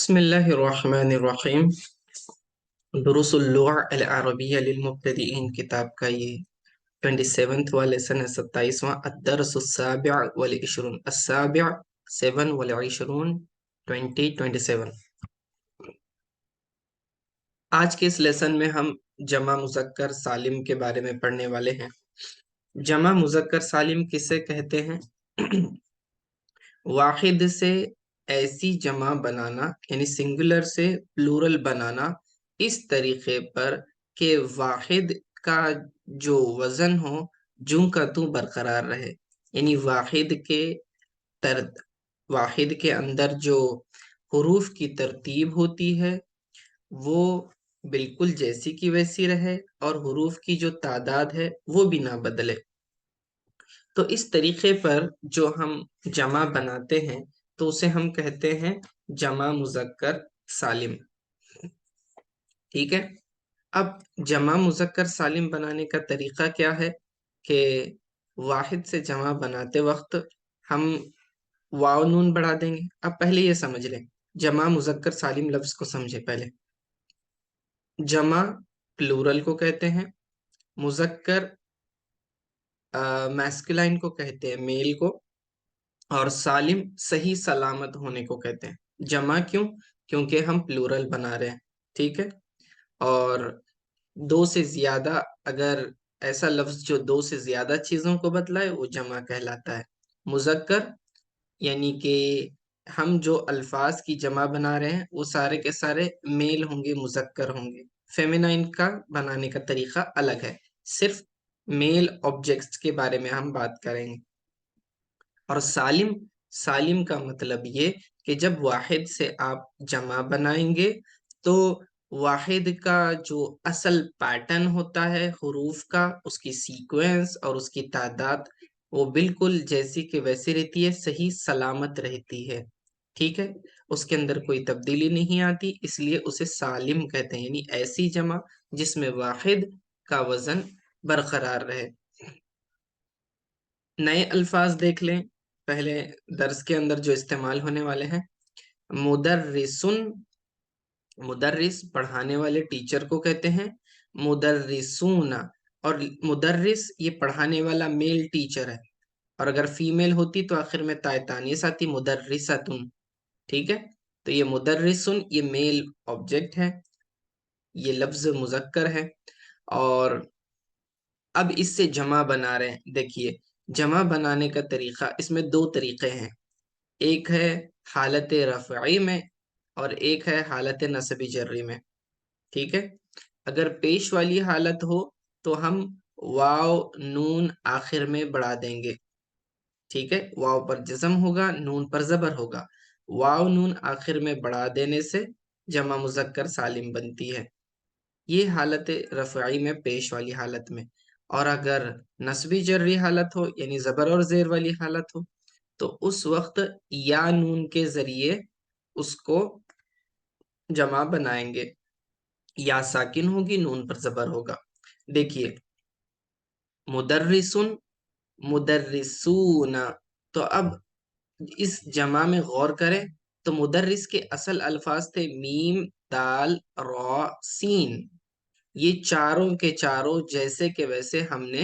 بسم الله الرحمن الرحیم۔ دروس اللغة العربية للمبتدئين کتاب کا یہ 27واں لیسن ہے، 27واں الدرس السابع والعشرون، السابع 7 والعشرون 2027۔ آج کے اس لیسن میں ہم جمع مذکر سالم کے بارے میں پڑھنے والے ہیں۔ جمع مذکر سالم کسے کہتے ہیں؟ واحد سے ایسی جمع بنانا، یعنی سنگولر سے پلورل بنانا اس طریقے پر کہ واحد کا جو وزن ہو جوں کا توں برقرار رہے، یعنی واحد کے اندر جو حروف کی ترتیب ہوتی ہے وہ بالکل جیسی کی ویسی رہے، اور حروف کی جو تعداد ہے وہ بھی نہ بدلے۔ تو اس طریقے پر جو ہم جمع بناتے ہیں تو اسے ہم کہتے ہیں جمع مذکر سالم۔ ٹھیک ہے، اب جمع مذکر سالم بنانے کا طریقہ کیا ہے کہ واحد سے جمع بناتے وقت ہم واو نون بڑھا دیں گے۔ اب پہلے یہ سمجھ لیں، جمع مذکر سالم لفظ کو سمجھے پہلے۔ جمع پلورل کو کہتے ہیں، مذکر میسکلائن کو کہتے ہیں، میل کو، اور سالم صحیح سلامت ہونے کو کہتے ہیں۔ جمع کیوں؟ کیونکہ ہم پلورل بنا رہے ہیں، ٹھیک ہے۔ اور دو سے زیادہ، اگر ایسا لفظ جو دو سے زیادہ چیزوں کو بتلائے وہ جمع کہلاتا ہے۔ مذکر یعنی کہ ہم جو الفاظ کی جمع بنا رہے ہیں وہ سارے کے سارے میل ہوں گے، مذکر ہوں گے۔ فیمینائن کا بنانے کا طریقہ الگ ہے، صرف میل آبجیکٹس کے بارے میں ہم بات کریں گے۔ اور سالم کا مطلب یہ کہ جب واحد سے آپ جمع بنائیں گے تو واحد کا جو اصل پیٹرن ہوتا ہے حروف کا، اس کی سیکوینس اور اس کی تعداد، وہ بالکل جیسی کہ ویسی رہتی ہے، صحیح سلامت رہتی ہے، ٹھیک ہے۔ اس کے اندر کوئی تبدیلی نہیں آتی، اس لیے اسے سالم کہتے ہیں، یعنی ایسی جمع جس میں واحد کا وزن برقرار رہے۔ نئے الفاظ دیکھ لیں پہلے درس کے اندر جو استعمال ہونے والے ہیں۔ مدرسن، مدرس پڑھانے والے ٹیچر کو کہتے ہیں مدرسون، اور مدرس یہ پڑھانے والا میل ٹیچر ہے، اور اگر فیمیل ہوتی تو آخر میں تائے تانیث آتی، مدرستن، ٹھیک ہے۔ تو یہ مدرسن یہ میل آبجیکٹ ہے، یہ لفظ مذکر ہے، اور اب اس سے جمع بنا رہے ہیں۔ دیکھیے جمع بنانے کا طریقہ، اس میں دو طریقے ہیں، ایک ہے حالت رفعی میں اور ایک ہے حالت نصبی جری میں، ٹھیک ہے۔ اگر پیش والی حالت ہو تو ہم واو نون آخر میں بڑھا دیں گے، ٹھیک ہے۔ واو پر جزم ہوگا، نون پر زبر ہوگا، واو نون آخر میں بڑھا دینے سے جمع مذکر سالم بنتی ہے۔ یہ حالت رفعی میں، پیش والی حالت میں۔ اور اگر نصبی جری حالت ہو، یعنی زبر اور زیر والی حالت ہو، تو اس وقت یا نون کے ذریعے اس کو جمع بنائیں گے، یا ساکن ہوگی، نون پر زبر ہوگا۔ دیکھیے مدرسن، مدرسون، تو اب اس جمع میں غور کریں تو مدرس کے اصل الفاظ تھے میم، دال، را، سین۔ یہ چاروں کے چاروں جیسے کہ ویسے ہم نے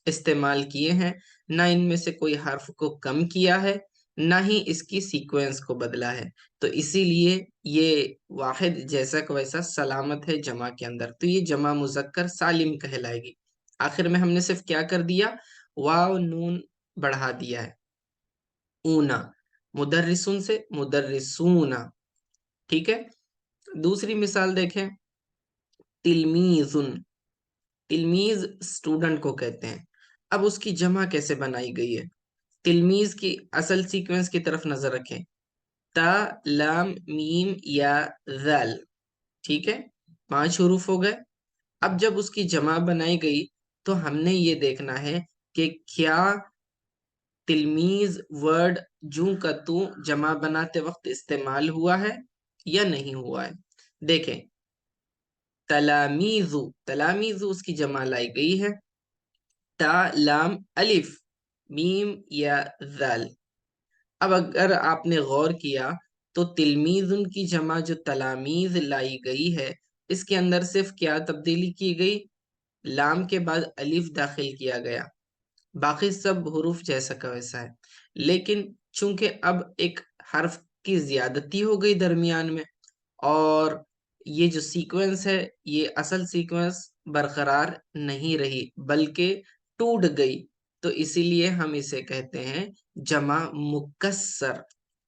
استعمال کیے ہیں، نہ ان میں سے کوئی حرف کو کم کیا ہے، نہ ہی اس کی سیکوینس کو بدلا ہے، تو اسی لیے یہ واحد جیسا کہ ویسا سلامت ہے جمع کے اندر، تو یہ جمع مذکر سالم کہلائے گی۔ آخر میں ہم نے صرف کیا کر دیا، واو نون بڑھا دیا ہے، اونا، مدرسون سے مدرسون، ٹھیک ہے۔ دوسری مثال دیکھیں، تلمیذن، تلمیذ اسٹوڈنٹ کو کہتے ہیں۔ اب اس کی جمع کیسے بنائی گئی ہے؟ تلمیذ کی اصل سیکوینس کی طرف نظر رکھیں، تا، لام، میم یا ذال، ٹھیک ہے، 5 حروف ہو گئے۔ اب جب اس کی جمع بنائی گئی تو ہم نے یہ دیکھنا ہے کہ کیا تلمیذ ورڈ جوں کا توں جمع بناتے وقت استعمال ہوا ہے یا نہیں ہوا ہے۔ دیکھیں تلامیذ، تلامیذ اس کی جمع لائی گئی ہے، تا، لام، الف، میم یا ذال۔ اب اگر آپ نے غور کیا تو تلمیذن کی جمع جو تلامیذ لائی گئی ہے اس کے اندر صرف کیا تبدیلی کی گئی؟ لام کے بعد الف داخل کیا گیا، باقی سب حروف جیسا کا ویسا ہے، لیکن چونکہ اب ایک حرف کی زیادتی ہو گئی درمیان میں، اور یہ جو سیکوینس ہے یہ اصل سیکوینس برقرار نہیں رہی بلکہ ٹوٹ گئی، تو اسی لیے ہم اسے کہتے ہیں جمع مکسر،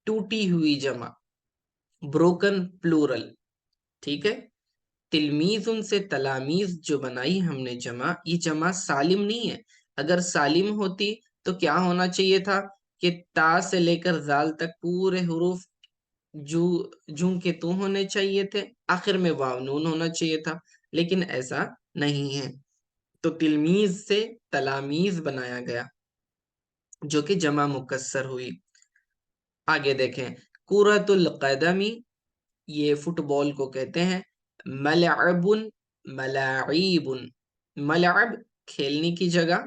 ٹوٹی ہوئی جمع، بروکن پلورل، ٹھیک ہے۔ تلمیذ ان سے تلامیذ جو بنائی ہم نے جمع، یہ جمع سالم نہیں ہے۔ اگر سالم ہوتی تو کیا ہونا چاہیے تھا کہ تا سے لے کر زال تک پورے حروف جو جوں کے تو ہونے چاہیے تھے، آخر میں واو نون ہونا چاہیے تھا، لیکن ایسا نہیں ہے، تو تلمیذ سے تلامیذ بنایا گیا جو کہ جمع مکسر ہوئی۔ آگے دیکھیں، کورۃ القدمی، یہ فٹ بال کو کہتے ہیں، ملعب، ملاعیب، ملعب کھیلنے کی جگہ،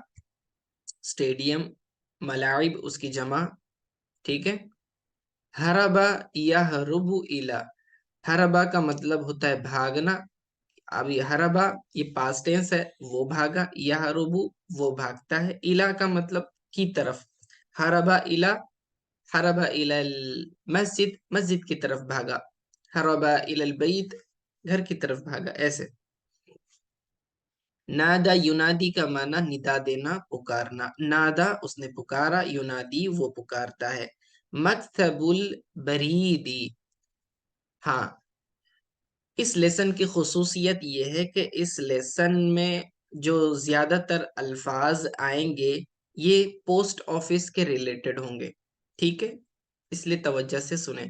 سٹیڈیم، ملاعب اس کی جمع، ٹھیک ہے۔ ہربا یہرب الی، ہربا کا مطلب ہوتا ہے بھاگنا، اب یہ ہربا یہ پاسٹ ٹینس ہے، وہ بھاگا، یہرب وہ بھاگتا ہے، الی کا مطلب کی طرف، ہربا الی، ہربا الی المسجد مسجد کی طرف بھاگا، ہربا الی البیت گھر کی طرف بھاگا، ایسے۔ نادا یونادی کا معنی ندا دینا، پکارنا، نادا اس نے پکارا، یونادی وہ پکارتا ہے۔ مکتب البریدی، ہاں اس لیسن کی خصوصیت یہ ہے کہ اس لیسن میں جو زیادہ تر الفاظ آئیں گے یہ پوسٹ آفس کے ریلیٹڈ ہوں گے، ٹھیک ہے، اس لیے توجہ سے سنیں۔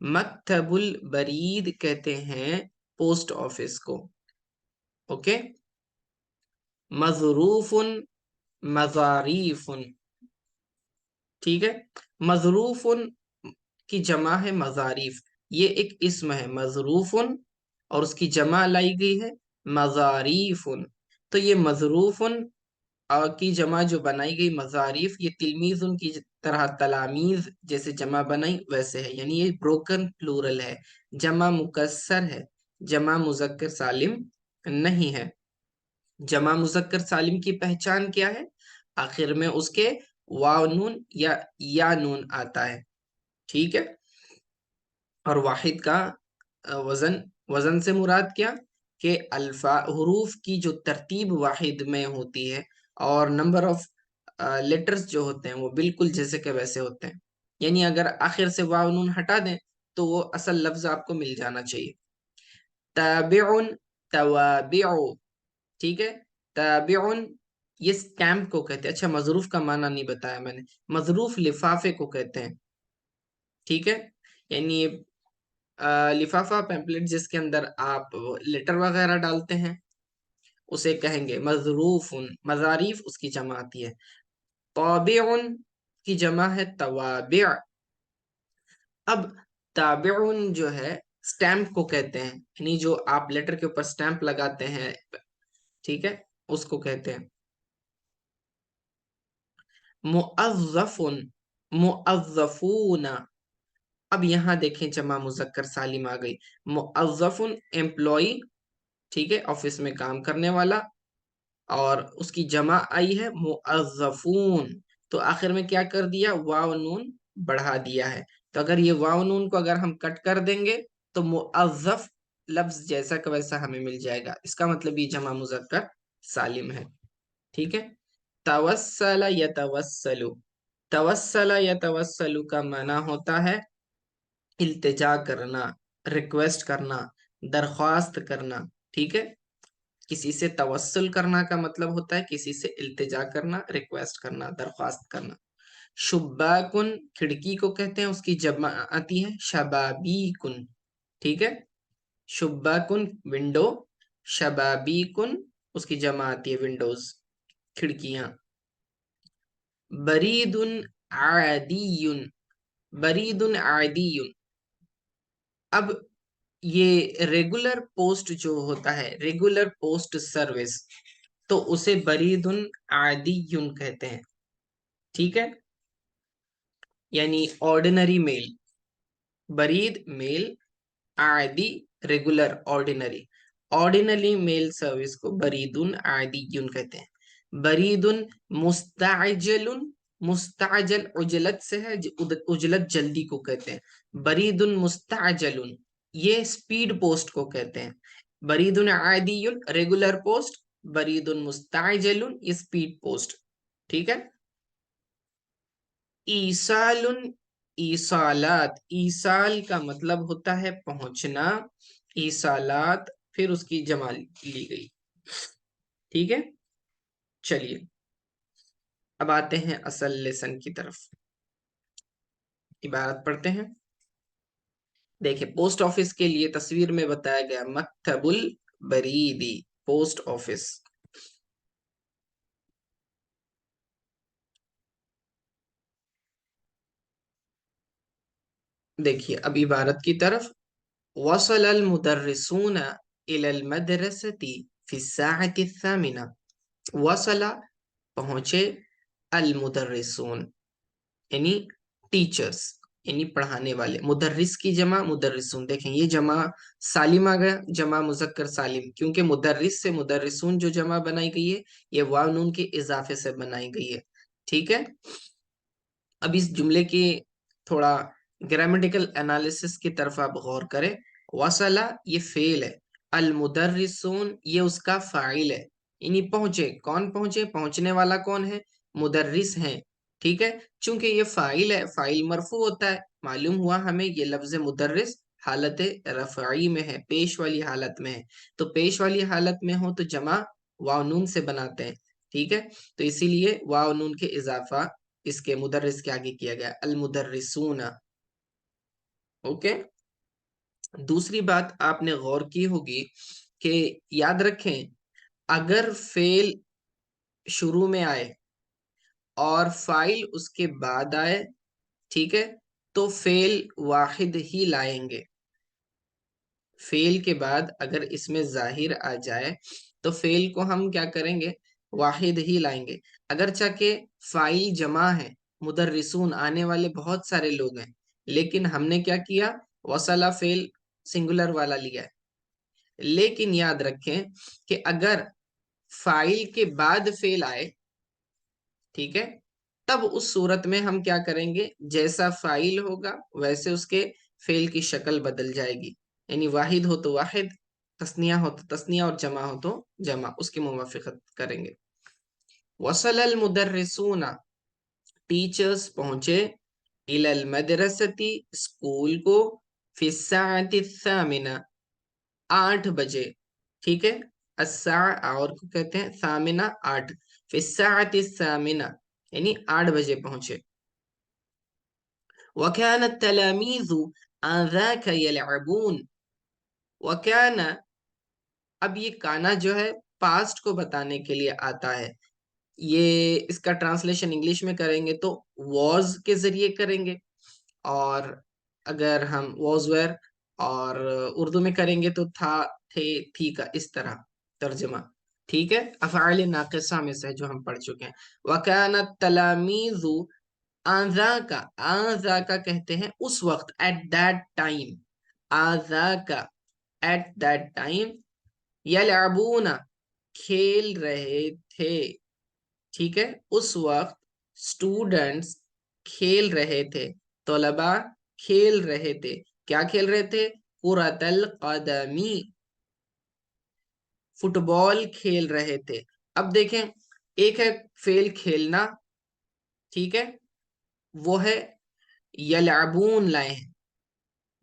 مکتب البرید کہتے ہیں پوسٹ آفس کو، اوکے۔ مظروف، مظاریف، ٹھیک ہے۔ مظروف کی جمع ہے مظاریف، یہ ایک اسم ہے مظروف اور اس کی جمع لائی گئی ہے مظاریف، تو یہ مظروف کی جمع جو بنائی گئی مظاریف، یہ تلمیذ کی طرح تلامیذ جیسے جمع بنائی ویسے ہے، یعنی یہ بروکن پلورل ہے، جمع مکسر ہے، جمع مذکر سالم نہیں ہے۔ جمع مذکر سالم کی پہچان کیا ہے؟ آخر میں اس کے واو نون یا نون آتا ہے، ٹھیک ہے، اور واحد کا وزن سے مراد کیا کہ حروف کی جو ترتیب واحد میں ہوتی ہے اور نمبر آف لیٹرز جو ہوتے ہیں وہ بالکل جیسے کہ ویسے ہوتے ہیں، یعنی اگر آخر سے واو نون ہٹا دیں تو وہ اصل لفظ آپ کو مل جانا چاہیے۔ تابع، توابع، ٹھیک ہے، تابع یہ سٹیمپ کو کہتے ہیں، اچھا مظروف کا معنی نہیں بتایا میں نے، مظروف لفافے کو کہتے ہیں، ٹھیک ہے، یعنی لفافہ پیمپلیٹ جس کے اندر آپ لیٹر وغیرہ ڈالتے ہیں اسے کہیں گے مظروف، مظاریف اس کی جمع آتی ہے۔ طابع کی جمع ہے توابع، اب تابع جو ہے سٹیمپ کو کہتے ہیں، یعنی جو آپ لیٹر کے اوپر سٹیمپ لگاتے ہیں، ٹھیک ہے، اس کو کہتے ہیں۔ موظف، موظفون، اب یہاں دیکھیں جمع مذکر سالم آ گئی، موظف امپلائی، ٹھیک ہے، آفس میں کام کرنے والا، اور اس کی جمع آئی ہے موظفون، تو آخر میں کیا کر دیا؟ واو نون بڑھا دیا ہے، تو اگر یہ واو نون کو اگر ہم کٹ کر دیں گے تو موظف لفظ جیسا کہ ویسا ہمیں مل جائے گا، اس کا مطلب یہ جمع مذکر سالم ہے، ٹھیک ہے۔ توسل یتوسل، توسل یتوسل کا معنی ہوتا ہے التجا کرنا، ریکویسٹ کرنا، درخواست کرنا، ٹھیک ہے، کسی سے توسل کرنا کا مطلب ہوتا ہے کسی سے التجا کرنا، ریکویسٹ کرنا، درخواست کرنا۔ شباکن کھڑکی کو کہتے ہیں، اس کی جمع آتی ہے شبابیکن، ٹھیک ہے، شباکن ونڈو، شبابیکن اس کی جمع آتی ہے ونڈوز، کھڑکیاں۔ برید عادی، برید عادی، اب یہ ریگولر پوسٹ جو ہوتا ہے، ریگولر پوسٹ سروس، تو اسے برید عادی کہتے ہیں، ٹھیک ہے، یعنی آرڈنری میل، बरीद मेल, आदि regular ordinary. Ordinary mail service को बरीदुन आदियुन कहते हैं। बरीदुन मुस्ताजलुन, मुस्ताजल उजलत से है, उजलत जल्दी को कहते हैं। बरीदुन मुस्ताजलुन ये स्पीड पोस्ट को कहते हैं। बरीदुन आदियुन रेगुलर पोस्ट, बरीदुन मुस्ताजलुन ये स्पीड पोस्ट। ठीक है। ईसालुन, ईसालात, ईसाल का मतलब होता है पहुंचना, ईसालात फिर उसकी जमा ली गई। ठीक है। चलिए अब आते हैं असल लेसन की तरफ। इबारत पढ़ते हैं। देखिए पोस्ट ऑफिस के लिए तस्वीर में बताया गया मक्तबुल बरीदी, पोस्ट ऑफिस। देखिए अब इबारत की तरफ। वसल अल मुदर्रिसून इलल मदरसती फी साअति सामिना। वसला पहुंचे, अल मुदर्रिसून यानी टीचर्स, यानी पढ़ाने वाले। मुदर्रिस की जमा मुदर्रिसून। देखें ये जमा सालिम आ गया, जमा मुजक्कर सालिम, क्योंकि मुदर्रिस से मुदर्रिसून जो जमा बनाई गई है ये वाव नून के इजाफे से बनाई गई है। ठीक है। अब इस जुमले की थोड़ा ग्रामेटिकल एनालिसिस की तरफ आप गौर करें। वसला ये फेल है, अल मुदर्रिसून ये उसका फाइल है, यानी पहुंचे। कौन पहुंचे? पहुंचने वाला कौन है? मुदर्रिस हैं। ठीक है। चूंकि ये फाइल है, फाइल मरफू होता है, मालूम हुआ हमें ये लफ्ज मुदर्रिस हालत रफ़ई में है, पेश वाली हालत में है। तो पेश वाली हालत में हो तो जमा वाव नून से बनाते हैं। ठीक है। तो इसीलिए वाव नून के इजाफा इसके मुदर्रिस के आगे किया गया, अल मुदर्रिसूना। ओके। दूसरी बात आपने गौर की होगी कि याद रखें, अगर फेल शुरू में आए और फाइल उसके बाद आए, ठीक है, तो फेल वाहिद ही लाएंगे। फेल के बाद अगर इसमें जाहिर आ जाए तो फेल को हम क्या करेंगे? वाहिद ही लाएंगे। अगर चाहे फाइल जमा है, मुदर्रिसून आने वाले बहुत सारे लोग हैं, लेकिन हमने क्या किया? वसला फेल सिंगुलर वाला लिया है। लेकिन याद रखें कि अगर फाइल के बाद फेल आए, ठीक है, तब उस सूरत में हम क्या करेंगे? जैसा फाइल होगा वैसे उसके फेल की शक्ल बदल जाएगी। यानी वाहिद हो तो वाहिद, तस्निया हो तो तस्निया, और जमा हो तो जमा, उसकी मुवाफिकत करेंगे। वसल अल मुदर्रिसूना टीचर्स पहुंचे, इलल मदरसती स्कूल को, फिस्साति सामिना 8 बजे। ठीक है। अस्सा और को कहते हैं सामिना 8, फिस्साति सामिना यानी 8 बजे पहुंचे। वकान तलामीज़ु आज़ाक यलअबून। वकान, अब ये काना जो है पास्ट को बताने के लिए आता है। ये इसका ट्रांसलेशन इंग्लिश में करेंगे तो वॉज के जरिए करेंगे, और अगर हम वॉज वेयर और उर्दू में करेंगे तो था, थे, थी का इस तरह तर्जमा। ठीक है। अफ़आल नाक़िसा में से जो हम पढ़ चुके हैं। वकान तलामीज़ु, आजा का, आजा का कहते हैं उस वक्त, एट दैट टाइम। आजा का एट दैट टाइम, यलअबूना खेल रहे थे। ठीक है। उस वक्त स्टूडेंट्स खेल रहे थे, तलबा खेल रहे थे। क्या खेल रहे थे? कुरतल कदमी, फुटबॉल खेल रहे थे। अब देखें, एक है फेल खेलना, ठीक है, वो है यलअबून लाए हैं,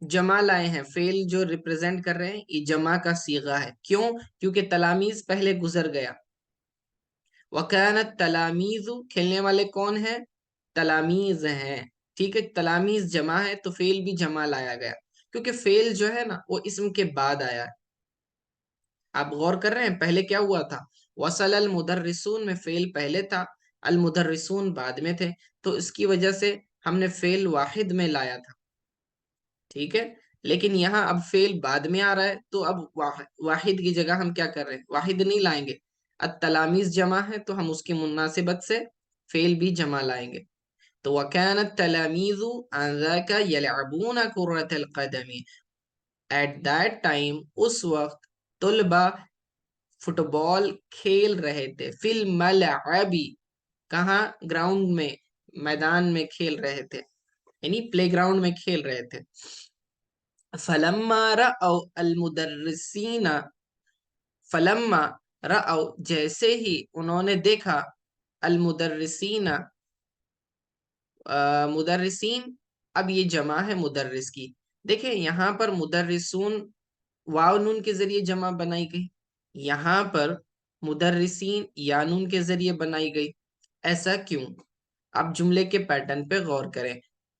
जमा लाए हैं। फेल जो रिप्रेजेंट कर रहे हैं ये जमा का सीगा है। क्यों? क्योंकि तलामीज पहले गुजर गया। वकानत तलामीजु खेलने वाले कौन है? तलामीज हैं। ठीक है। तलामीज जमा है तो फेल भी जमा लाया गया, क्योंकि फेल जो है ना वो इसम के बाद आया है। आप गौर कर रहे हैं पहले क्या हुआ था? वसल अल मुदर्रिसून में फेल पहले था, अल मुदर्रिसून बाद में थे, तो इसकी वजह से हमने फेल वाहिद में लाया था। ठीक है। लेकिन यहाँ अब फेल बाद में आ रहा है तो अब वाहिद की जगह हम क्या कर रहे हैं? वाहिद नहीं लाएंगे। अब तलामीज जमा है तो हम उसकी मुनासिबत से फेल भी जमा लाएंगे। تو وَكَانَ التَّلَامِيذُ آنذاك يَلْعَبُونَ كُرَّةَ الْقَدَمِ، ایٹ دیٹ ٹائم اس وقت طلبہ فٹ بال کھیل رہے تھے، فی الملعب کہاں، گراؤنڈ میں، میدان میں کھیل رہے تھے، یعنی پلے گراؤنڈ میں کھیل رہے تھے. فلما رأوا المدرسین، فلما رأوا جیسے ہی انہوں نے دیکھا، المدرسین مدرسین، اب یہ جمع ہے مدرس کی. دیکھیں یہاں پر مدرسون واو نون کے ذریعے جمع بنائی گئی، یہاں پر مدرسین یا نون کے ذریعے بنائی گئی. ایسا کیوں؟ آپ جملے کے پیٹرن پہ غور کریں،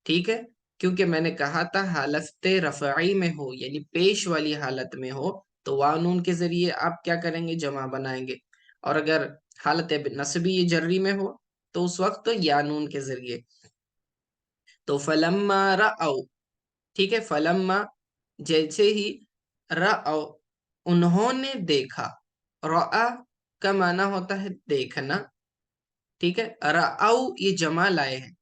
ٹھیک ہے؟ کیونکہ میں نے کہا تھا حالت رفعی میں ہو، یعنی پیش والی حالت میں ہو تو واو نون کے ذریعے آپ کیا کریں گے، جمع بنائیں گے. اور اگر حالت نصبی جری میں ہو تو اس وقت یا نون کے ذریعے. تو فلما رأوا، ٹھیک ہے، فلما جیسے ہی، رأوا انہوں نے دیکھا، رأى کا معنی ہوتا ہے دیکھنا، ٹھیک ہے، رأوا یہ جمع لائے ہیں،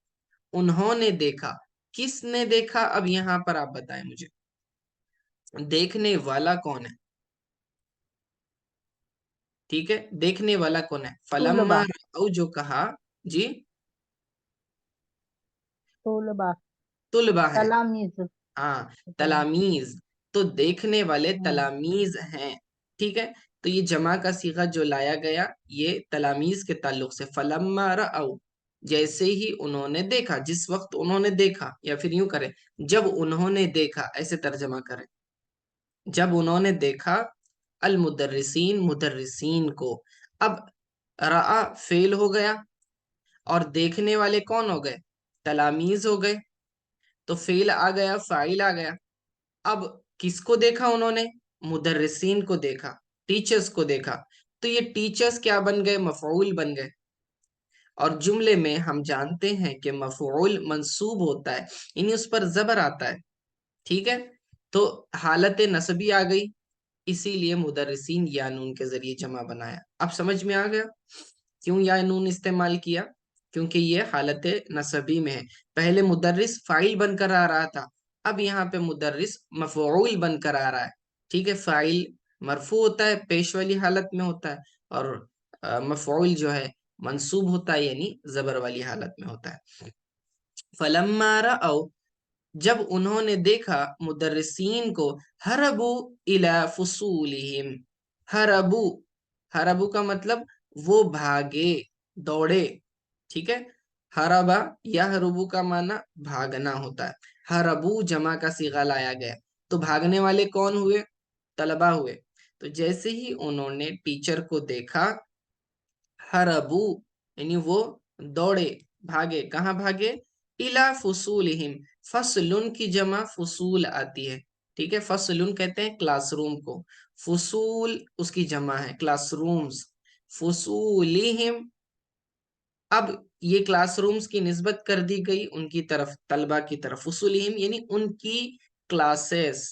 انہوں نے دیکھا. کس نے دیکھا؟ اب یہاں پر آپ بتائیں مجھے، دیکھنے والا کون ہے؟ ٹھیک ہے، دیکھنے والا کون ہے؟ فلما طلبہ، رأوا جو کہا، جی طلبہ، طلبہ ہے، تلامیذ. ہاں تلامیذ، تو دیکھنے والے ہوں. تلامیذ ہیں، ٹھیک ہے. تو یہ جمع کا صیغہ جو لایا گیا یہ تلامیذ کے تعلق سے، فلما رأوا جیسے ہی انہوں نے دیکھا، جس وقت انہوں نے دیکھا، یا پھر یوں کریں جب انہوں نے دیکھا، ایسے ترجمہ کریں، جب انہوں نے دیکھا، المدرسین مدرسین کو. اب رأى فعل ہو گیا اور دیکھنے والے کون ہو گئے؟ تلامیذ ہو گئے. تو فعل آ گیا، فاعل آ گیا. اب کس کو دیکھا انہوں نے؟ مدرسین کو دیکھا، ٹیچرز کو دیکھا. تو یہ ٹیچرز کیا بن گئے؟ مفعول بن گئے. اور جملے میں ہم جانتے ہیں کہ مفعول منصوب ہوتا ہے، یعنی اس پر زبر آتا ہے، ٹھیک ہے. تو حالت نصبی آ گئی، اسی لیے مدرسین یا نون کے ذریعے جمع بنایا. اب سمجھ میں آ گیا کیوں یا نون استعمال کیا؟ کیونکہ یہ حالت نصبی میں ہے. پہلے مدرس فاعل بن کر آ رہا تھا، اب یہاں پہ مدرس مفعول بن کر آ رہا ہے، ٹھیک ہے. فاعل مرفوع ہوتا ہے، پیش والی حالت میں ہوتا ہے، اور مفعول جو ہے منصوب ہوتا ہے، یعنی زبر والی حالت میں ہوتا ہے. فلما رأوا جب انہوں نے دیکھا مدرسین کو، ہربو الی فصولہم، ہربو، ہربو کا مطلب وہ بھاگے، دوڑے، ٹھیک ہے. ہربا یا ہربو کا معنی بھاگنا ہوتا ہے. ہربو جمع کا صیغہ لایا گیا، تو بھاگنے والے کون ہوئے؟ طلبہ ہوئے. تو جیسے ہی انہوں نے ٹیچر کو دیکھا، ہربو یعنی وہ دوڑے، بھاگے. کہاں بھاگے؟ الا فصولہم، فصلن کی جمع فصول آتی ہے، ٹھیک ہے. فصلن کہتے ہیں کلاس روم کو، فصول اس کی جمع ہے کلاس رومز. فصولہم، اب یہ کلاس رومز کی نسبت کر دی گئی ان کی طرف، طلبہ کی طرف. فصولہم یعنی ان کی کلاسز.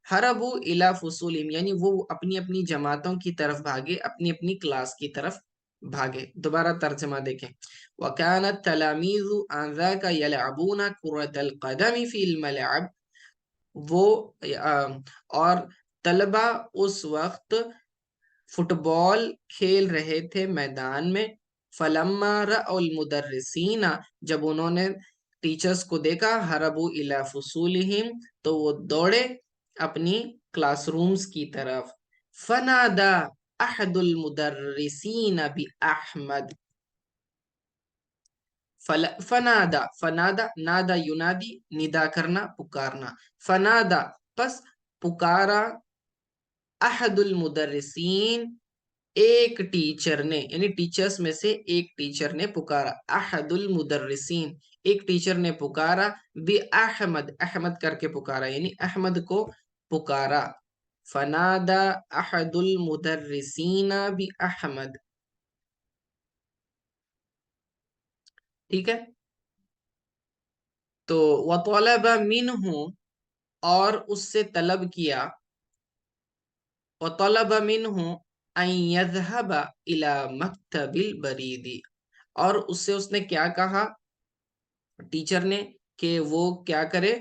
ہربو الی فصولہم یعنی وہ اپنی اپنی جماعتوں کی طرف بھاگے، اپنی اپنی کلاس کی طرف بھاگے. دوبارہ ترجمہ دیکھیں، وَكَانَ التَّلَامِيذُ آنذاك يَلْعَبُونَ كُرَّةَ الْقَدَمِ فِي الْمَلْعَبِ، وہ اور طلبہ اس وقت فٹ بال کھیل رہے تھے میدان میں. فلما رأوا المدرسین جب انہوں نے ٹیچرز کو دیکھا، ہربوا الی فصولہم تو وہ دوڑے اپنی کلاس رومز کی طرف. فنادى احد المدرسین بأحمد، فنادا، فنادا نادا ینادی، ندا کرنا، پکارنا. فنادا پس پکارا، احد المدرسین ایک ٹیچر نے، یعنی ٹیچرز میں سے ایک ٹیچر نے پکارا. احد المدرسین ایک ٹیچر نے پکارا، بأحمد احمد کر کے پکارا، یعنی احمد کو پکارا. فنادا احد المدرسین بأحمد، ٹھیک ہے. تو وطلب منہ اور اس سے طلب کیا، وطلب منہ ان يذهب الى مکتب البرید، اور اس سے اس نے کیا کہا؟ टीचर ने कि वो क्या करे,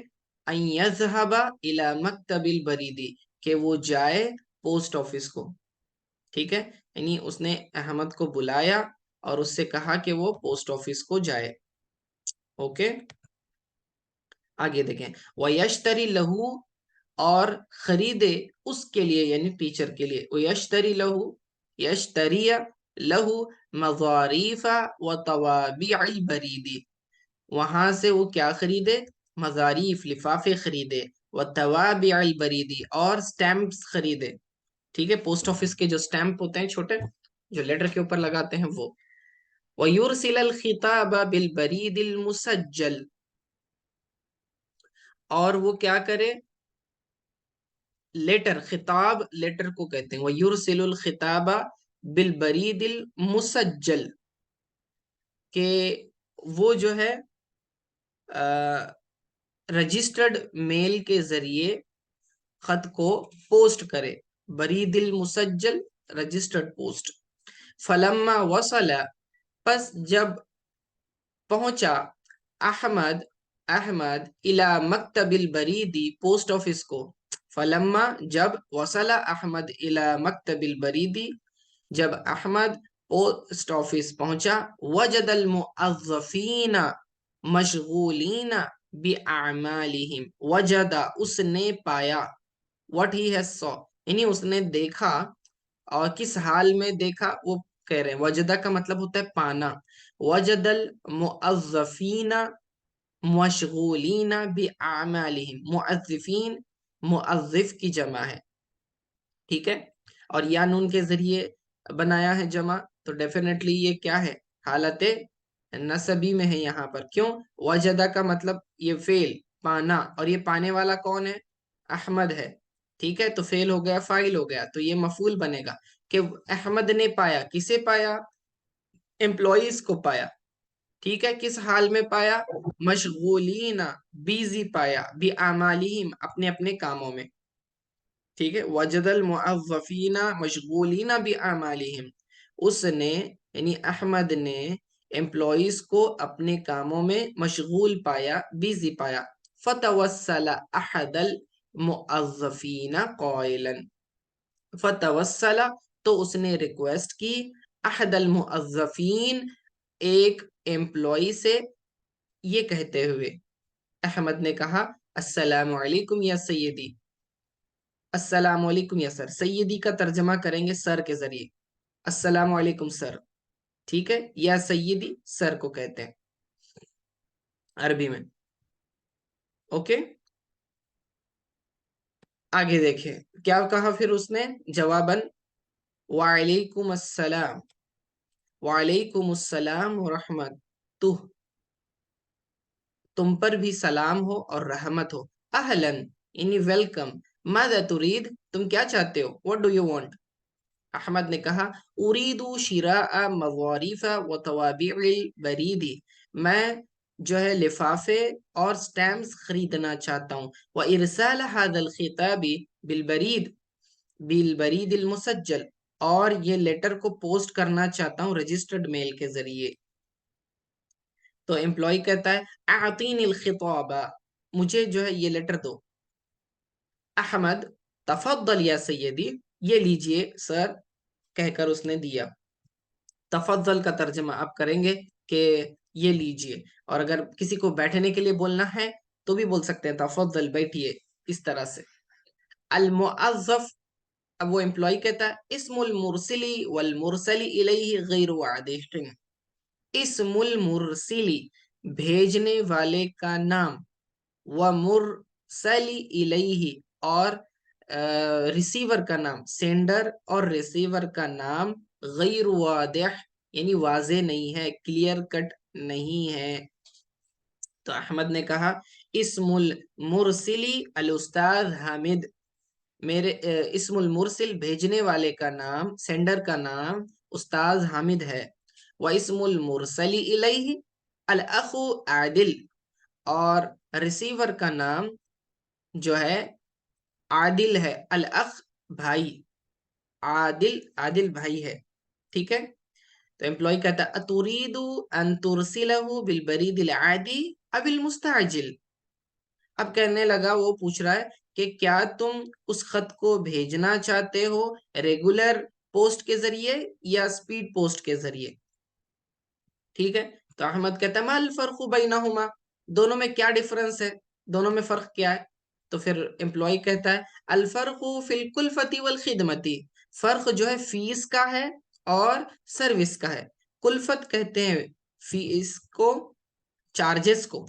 अन यज़हबा इला मक्तबिल बरीदी, कि वो जाए पोस्ट ऑफिस को। ठीक है, यानी उसने अहमद को बुलाया और उससे कहा कि वो पोस्ट ऑफिस को जाए। ओके, आगे देखें, वयश्तरी लहू, और खरीदे उसके लिए, यानी टीचर के लिए, वयश्तरी लहू, यश्तरिया लहू मज़ारीफा व तवाबिअल बरीदी, वहां से वो क्या खरीदे, मज़ारीफ लिफाफे खरीदे, व तवाबिअल बरीदी, और स्टैम्प्स खरीदे। ठीक है, पोस्ट ऑफिस के जो स्टैम्प होते हैं छोटे, जो लेटर के ऊपर लगाते हैं वो। वयुरसिल अल खिताब बिल बरीदिल मुसज्जल, और वो क्या करे, लेटर, खिताब लेटर को कहते हैं, वयुरसिलुल खिताबा बिल बरीदिल मुसज्जल, के वो जो है रजिस्टर्ड मेल के जरिए खत को पोस्ट करे। बरीदिल मुसज्जल, रजिस्टर्ड पोस्ट। फलम्मा वसला, बस जब पहुंचा, अहमद, अहमद इला मक्तबिल बरीदी, पोस्ट ऑफिस को। फलम्मा, जब, वसला अहमद इला मक्तबिल बरीदी, जब अहमद पोस्ट ऑफिस पहुंचा, वजदल मुअज़्ज़फ़ीना मशगूलीना बिअमालिहिम, वजदा, उसने पाया, व्हाट ही हैज सॉ, यानी उसने देखा, और किस हाल में देखा, वो कह रहे हैं, वजदा का मतलब होता है पाना। वजदल मुअज़्ज़फ़ीना मशगूलीना बिअमालिहिम, मुअज़्ज़िफ़ीन मुअज़्ज़िफ़ की जमा है। ठीक है, और या नून के जरिए बनाया है जमा, तो डेफिनेटली ये क्या है, हालत नसबी में है यहाँ पर। क्यों, वजदा का मतलब ये फेल, पाना, और ये पाने वाला कौन है, अहमद है। ठीक है, तो फेल हो गया, फाइल हो गया, तो ये मफूल बनेगा कि अहमद ने पाया, किसे पाया, एम्प्लॉइज को पाया। ठीक है, किस हाल में पाया, मशगूलीना, बिजी पाया, बी आमालिहिम, अपने अपने कामों में। ठीक है, वजदल मुअव्वफीना मशगूलीना बि अमालिहिम, उसने यानी अहमद ने एम्प्लॉइज को अपने कामों में मशगूल पाया, बिजी पाया। फतवस्सला अहदल मुअव्वफीना क़ाइलन, फतवस्सला, तो उसने रिक्वेस्ट की, अहदल मुअव्वफीन, एक एम्प्लॉय से, ये कहते हुए, अहमद ने कहा, अस्सलामु अलैकुम या सैयदी, अस्सलाम वालेकुम या सर, सैयदी का तर्जमा करेंगे सर के जरिए, अस्सलाम वालेकुम सर। ठीक है, या सैयदी, सर को कहते हैं अरबी में। ओके, आगे देखें क्या कहा फिर उसने, जवाबन, वालेकुम अस्सलाम, वालेकुम अस्सलाम व रहमतुह, तुम पर भी सलाम हो और रहमत हो। अहलन, यानी वेलकम। मादा तुरीद, तुम क्या चाहते हो, what do you want. Ahmad ने कहा, उरीदु शिराअ मज़ारिफ़ व तवाबिअल बरीदी, मैं जो है लिफाफे और स्टैम्प्स खरीदना चाहता हूँ। व इरसाल हादल खिताबी बिलबरीद, बिलबरीदिल मुसज्जल, और ये लेटर को पोस्ट करना चाहता हूँ रजिस्टर्ड मेल के जरिए। तो एम्प्लॉय कहता है, आतीनिल खिताबा, मुझे जो है ये लेटर दो। अहमद, तफद्दल या सैयदी, ये लीजिए सर, कहकर उसने दिया। तफद्दल का तर्जमा आप करेंगे कि ये लीजिए, और अगर किसी को बैठने के लिए बोलना है तो भी बोल सकते हैं, तफद्दल, बैठिए, इस तरह से। अल मुअज़्ज़फ़, अब वो एम्प्लॉय कहता है, इस्मुल मुरसिली वल मुरसली इलैहि गैरु वादिहिन, इस्मुल मुरसिली, भेजने वाले का नाम, व मुरसली इलैहि, और रिसीवर का नाम, सेंडर और रिसीवर का नाम, गैर वादिह, यानी वाजे नहीं है, क्लियर कट नहीं है। तो अहमद ने कहा, इस्मुल मुरसिली अल उस्ताद हामिद, मेरे इस्मुल मुरसिल, भेजने वाले का नाम, सेंडर का नाम उस्ताद हामिद है। व इस्मुल मुरसली इलैहि अल अखु आदिल, और रिसीवर का नाम जो है आदिल है। अल अख, भाई, आदिल, आदिल भाई है। ठीक है, तो एम्प्लॉय कहता है, अतुरीदु अन तुरसिलहु बिल बरीदिल आदी अबिल मुस्ताजिल। अब कहने लगा, वो पूछ रहा है कि क्या तुम उस खत को भेजना चाहते हो रेगुलर पोस्ट के जरिए या स्पीड पोस्ट के जरिए। ठीक है, तो अहमद कहता है मल फर्क बैनहुमा, दोनों में क्या डिफरेंस है, दोनों में फर्क क्या है। तो फिर एम्प्लॉय कहता है अल फर्क फिल कुल्फती वल खिदमती, फर्क जो है फीस का है और सर्विस का है। कुल्फत कहते हैं फीस को, चार्जेस को,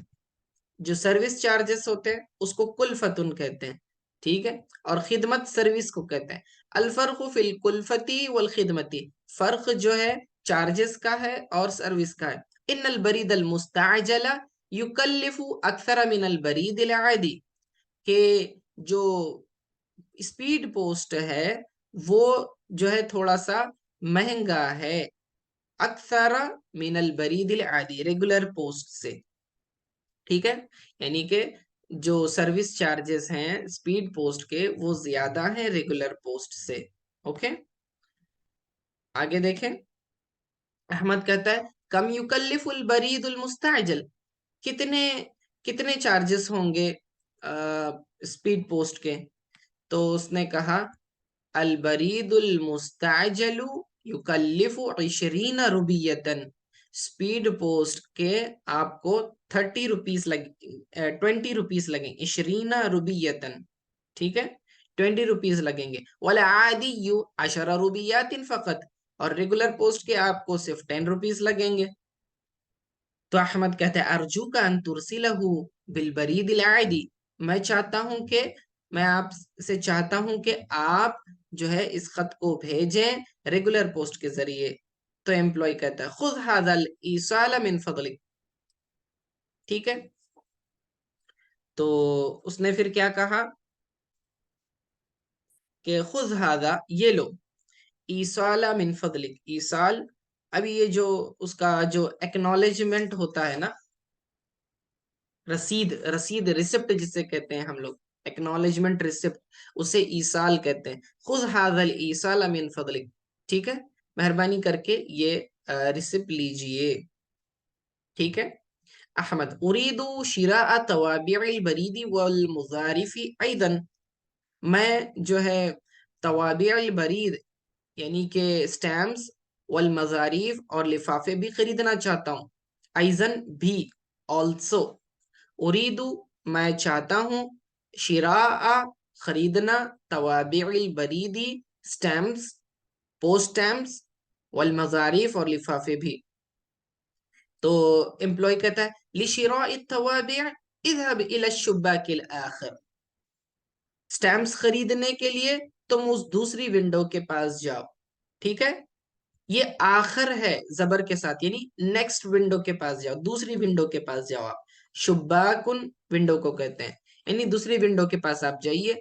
जो सर्विस चार्जेस होते हैं उसको कुल्फतुन कहते हैं। ठीक है, और खिदमत सर्विस को कहते हैं। अल फर्क फिल कुल्फती वल खिदमती, फर्क जो है चार्जेस का है और सर्विस का है। इन्नल बरीद अल मुस्ताजला युकल्लिफु अक्सर मिन अल बरीद अल आदी, के जो स्पीड पोस्ट है वो जो है थोड़ा सा महंगा है, अक्सर मिन अल बरीद अल आदी, रेगुलर पोस्ट से। ठीक है, यानी कि जो सर्विस चार्जेस हैं स्पीड पोस्ट के वो ज्यादा हैं रेगुलर पोस्ट से। ओके, आगे देखें। अहमद कहता है कम युकल्लिफुल बरीदुल मुस्ताजल, कितने कितने चार्जेस होंगे स्पीड पोस्ट के। तो उसने कहा अल बरीदुल मुस्ताजलु युकल्लिफु 20 रुबियतन, स्पीड पोस्ट के आपको 30 रुपीज लगे, 20 रुपीज लगेंगे, 20 रुबियतन। ठीक है, 20 रुपीज लगेंगे। वाला आदि यू 10 रुबियातिन फकत, और रेगुलर पोस्ट के आपको सिर्फ 10 रुपीज लगेंगे। तो अहमद कहते हैं अर्जू का अंतुरसिलहू बिलबरीदिल आदि, मैं चाहता हूं कि, मैं आपसे चाहता हूं कि आप जो है इस खत को भेजें रेगुलर पोस्ट के जरिए। तो एम्प्लॉय कहता है खुद हादल ईसाला मिन फदलिक। ठीक है, तो उसने फिर क्या कहा कि खुद हादा, ये लो, ईसाला मिन फदलिक, ईसाल, अभी ये जो उसका जो एक्नॉलेजमेंट होता है ना, रसीद, रसीद रिसिप्ट जिसे कहते हैं हम लोग, एक्नॉलेजमेंट रिसिप्ट, उसे ईसाल कहते हैं। खुद हादल ईसाल मिन फदलिक, ठीक है, मेहरबानी करके ये रिसिप्ट लीजिए। ठीक है। अहमद उरीदु शिरा तवाबिल बरीदी वल मुजारिफी ऐदन, मैं जो है तवाबिल बरीद यानी कि स्टैम्प्स वल मजारिफ और लिफाफे भी खरीदना चाहता हूँ। ऐजन भी, ऑल्सो, उरीदु मैं चाहता हूँ, शिरा खरीदना, तवाबिल बरीदी स्टैम्प्स, पोस्ट स्टैम्प्स, वल मजारिफ और लिफाफे भी। तो एम्प्लॉय कहता है लिशिरा तवाबि इज़हब इला शुब्बाकिल आखिर, स्टैम्प्स खरीदने के लिए तुम उस दूसरी विंडो के पास जाओ। ठीक है, ये आखिर है जबर के साथ, यानी नेक्स्ट विंडो के पास जाओ, दूसरी विंडो के पास जाओ आप। शुब्बाकुन विंडो को कहते हैं, यानी दूसरी विंडो के पास आप जाइए।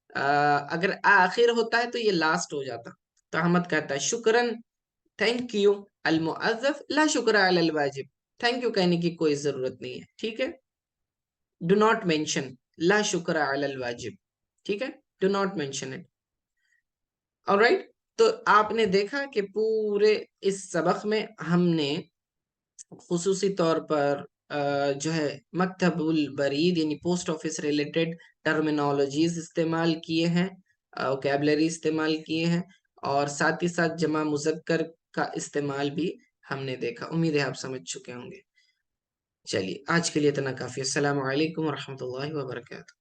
अगर आखिर होता है तो ये लास्ट हो जाता। तो अहमद कहता है शुक्रन, थैंक यू, अल मुअज़्ज़फ़ ला शुक्र अलल वाजिब, थैंक यू कहने की कोई जरूरत नहीं है। ठीक है, डू नॉट मेंशन, ला शुक्र अलल वाजिब। ठीक है, do not mention it. Alright, तो आपने देखा कि पूरे इस सबक में हमने खुसूसी तौर पर जो है मकतबुल बरीद यानी पोस्ट ऑफिस रिलेटेड टर्मिनोलॉजीज इस्तेमाल किए हैं, वोकैबुलरी इस्तेमाल किए हैं, और साथ ही साथ जमा मुज़क्कर का इस्तेमाल भी हमने देखा। उम्मीद है आप समझ चुके होंगे। चलिए आज के लिए इतना काफ़ी। अस्सलाम वालेकुम रहमतुल्लाहि व बरकातहू।